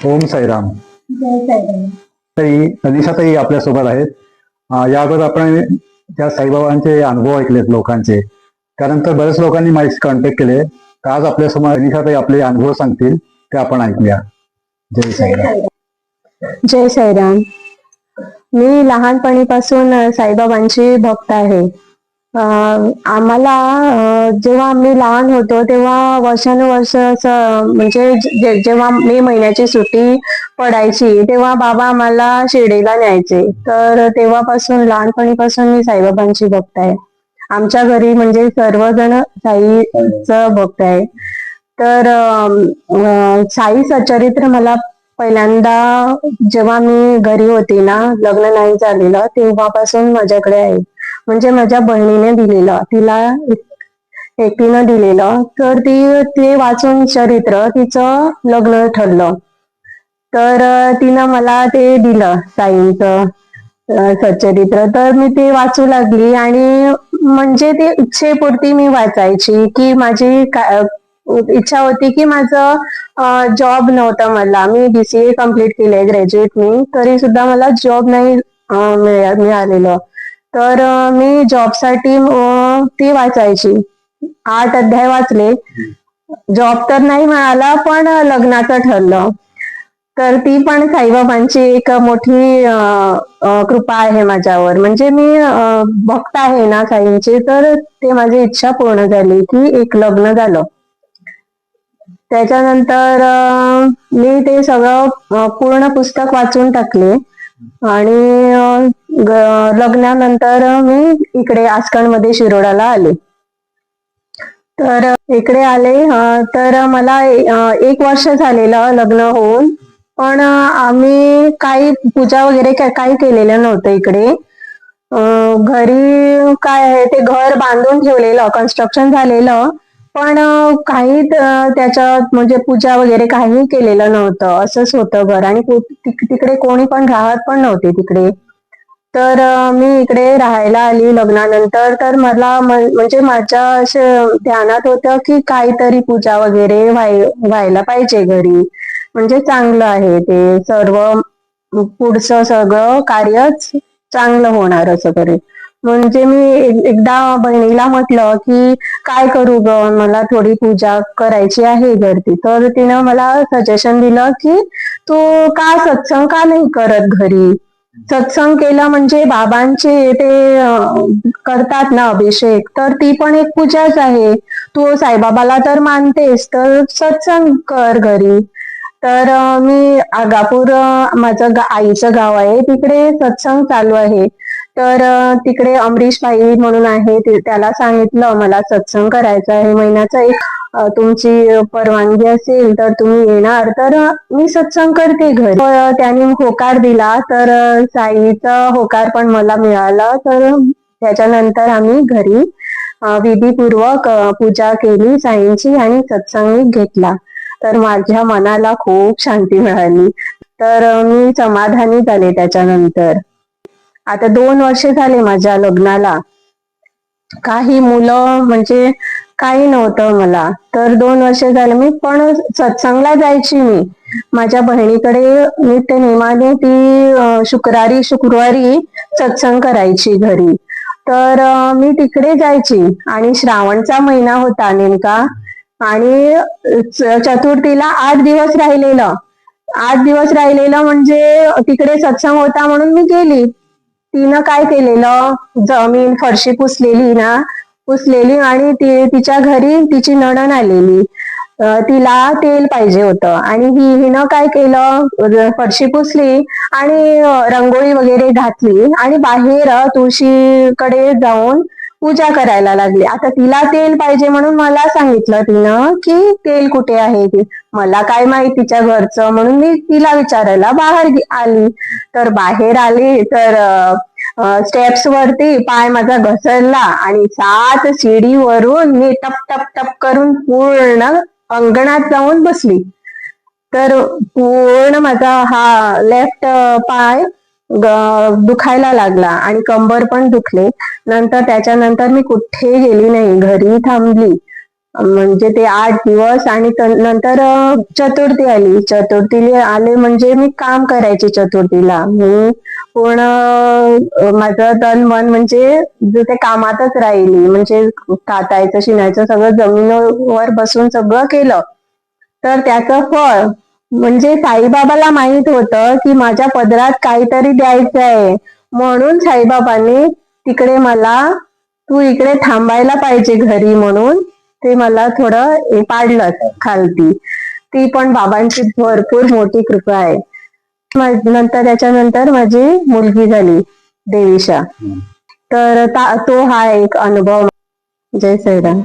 ओम साईराम. जय साईराम. ताई अनिशाताई आपल्यासोबत आहेत. या अगोदर आपण त्या साईबाबांचे अनुभव ऐकलेत लोकांचे. त्यानंतर बऱ्याच लोकांनी माझी कॉन्टॅक्ट केले. तर आज आपल्यासमोर अनिशाताई आपले अनुभव सांगतील, ते आपण ऐकूया. जय साईराम. जय साईराम. मी लहानपणीपासून साईबाबांची भक्त आहे. आम्हाला जेव्हा आम्ही लहान होतो तेव्हा वर्षानुवर्ष असं म्हणजे जेव्हा मे महिन्याची सुट्टी पडायची तेव्हा बाबा आम्हाला शिर्डीला न्यायचे. तर तेव्हापासून लहानपणीपासून मी साईबाबांची भक्त आहे. आमच्या घरी म्हणजे सर्वजण साईचं भक्त आहे. तर साई सच्चरित्र मला पहिल्यांदा जेव्हा मी घरी होती ना, लग्न नाही झालेलं, तेव्हापासून माझ्याकडे आहे. म्हणजे माझ्या बहिणीने दिलेलं, तिला एकटीनं दिलेलं. तर ते वाचून चरित्र तिचं लग्न ठरलं. तर तिनं मला ते दिलं साईंचं सच्चरित्र. तर मी ते वाचू लागली आणि म्हणजे ते इच्छेपुरती मी वाचायची, की माझी इच्छा होती की माझं जॉब नव्हतं मला. मी BCA कम्प्लीट केलंय, ग्रॅज्युएट मी, तरी सुद्धा मला जॉब नाही मिळालेलं. तर मी जॉबसाठी ती वाचायची. 8 अध्याय वाचले. जॉब तर नाही मिळाला, पण लग्नाचं ठरलं. तर ती पण साईबाबांची एक मोठी कृपा आहे माझ्यावर. म्हणजे मी भक्त आहे ना साईंची, तर ते माझी इच्छा पूर्ण झाली की एक लग्न झालं. त्याच्यानंतर मी ते सगळं पूर्ण पुस्तक वाचून टाकले आणि लग्नानंतर मी इकडे आसकणमध्ये शिरोडाला आले. तर इकडे आले तर मला 1 वर्ष झालेलं लग्न होऊन, पण आम्ही काही पूजा वगैरे काही केलेलं नव्हतं इकडे. घरी काय आहे ते घर बांधून ठेवलेलं, कन्स्ट्रक्शन झालेलं, पण काही त्याच्यात म्हणजे पूजा वगैरे काही केलेलं नव्हतं. असंच होतं घर. आणि तिकडे कोणी पण राहत पण नव्हते तिकडे. तर मी इकडे राहायला आली लग्नानंतर. तर मला म्हणजे माझ्या असं ध्यानात होतं की काहीतरी पूजा वगैरे व्हायला पाहिजे घरी, म्हणजे चांगलं आहे ते सर्व, पुढचं सगळं कार्यच चांगलं होणार असं तरी. म्हणजे मी एकदा बहिणीला म्हटलं की काय करू ग, मला थोडी पूजा करायची आहे घरती. तर तिनं मला सजेशन दिलं की तू का सत्संग का नाही करत घरी. सत्संग केला म्हणजे बाबांचे ते करतात ना अभिषेक, तर ती पण एक पूजाच आहे. तू साईबाबाला तर मानतेस, तर सत्संग कर घरी. तर मी आगापूर, माझं आईचं गाव आहे, तिकडे सत्संग चालू आहे. तर तिकडे अमरीश भाई म्हणून आहे, त्याला सांगितलं मला सत्संग करायचा आहे महिन्याचा एक, तुमची परवानगी असेल तर तुम्ही येणार तर मी सत्संग करते घरी. त्यांनी होकार दिला. तर साईचा होकार पण मला मिळाला. तर त्याच्यानंतर आम्ही घरी विधीपूर्वक पूजा केली साईंची आणि सत्संग घेतला. तर माझ्या मनाला खूप शांती मिळाली. तर मी समाधानी झाले त्याच्यानंतर. आता 2 वर्ष झाले माझ्या लग्नाला. काही मुलं म्हणजे काही नव्हतं मला. तर 2 वर्ष झाले. मी पण सत्संगला जायची. मी माझ्या बहिणीकडे नित्य नेमाने ती शुक्रवारी सत्संग करायची घरी. तर मी तिकडे जायची. आणि श्रावणचा महिना होता नेमका, आणि चतुर्थीला 8 दिवस राहिलेलं. 8 दिवस राहिलेलं म्हणजे तिकडे सत्संग होता म्हणून मी गेली. तिनं काय केलेलं, जमीन फरशी पुसलेली आणि तिच्या घरी तिची नणंद आलेली. तिला तेल पाहिजे होतं आणि हिनं काय केलं, फरशी पुसली आणि रंगोळी वगैरे घातली आणि बाहेर तुळशीकडे जाऊन पूजा करायला लागली. आता तिला तेल पाहिजे म्हणून मला सांगितलं तिनं की तेल कुठे आहे. मला काय माहित तिच्या घरचं, म्हणून मी तिला विचारायला बाहेर आली. तर बाहेर आली तर स्टेप्स वरती पाय माझा घसरला आणि 7 शिडीवरून मी टप टप टप करून पूर्ण अंगणात जाऊन बसली. तर पूर्ण माझा हा लेफ्ट पाय दुखायला लागला आणि कंबर पण दुखले. त्याच्यानंतर मी कुठे गेली नाही, घरी थांबली. म्हणजे ते 8 दिवस आणि नंतर चतुर्थी आली. चतुर्थीला आले म्हणजे मी काम करायचे चतुर्थीला. मी पूर्ण माझं तन मन म्हणजे ते कामातच राहिली. म्हणजे कातायचं शिणायचं सगळं जमिनीवर बसून सगळं केलं. तर त्याचं फळ म्हणजे साईबाबाला माहित होतं की माझ्या पदरात काहीतरी द्यायचं आहे, म्हणून साईबाबांनी तिकडे मला तू इकडे थांबायला पाहिजे घरी म्हणून ते मला थोडं पाडलं खालती. ती पण बाबांची भरपूर मोठी कृपा आहे. नंतर त्याच्यानंतर माझी मुलगी झाली देवीशा. तर तो हा एक अनुभव. जय श्रीराम.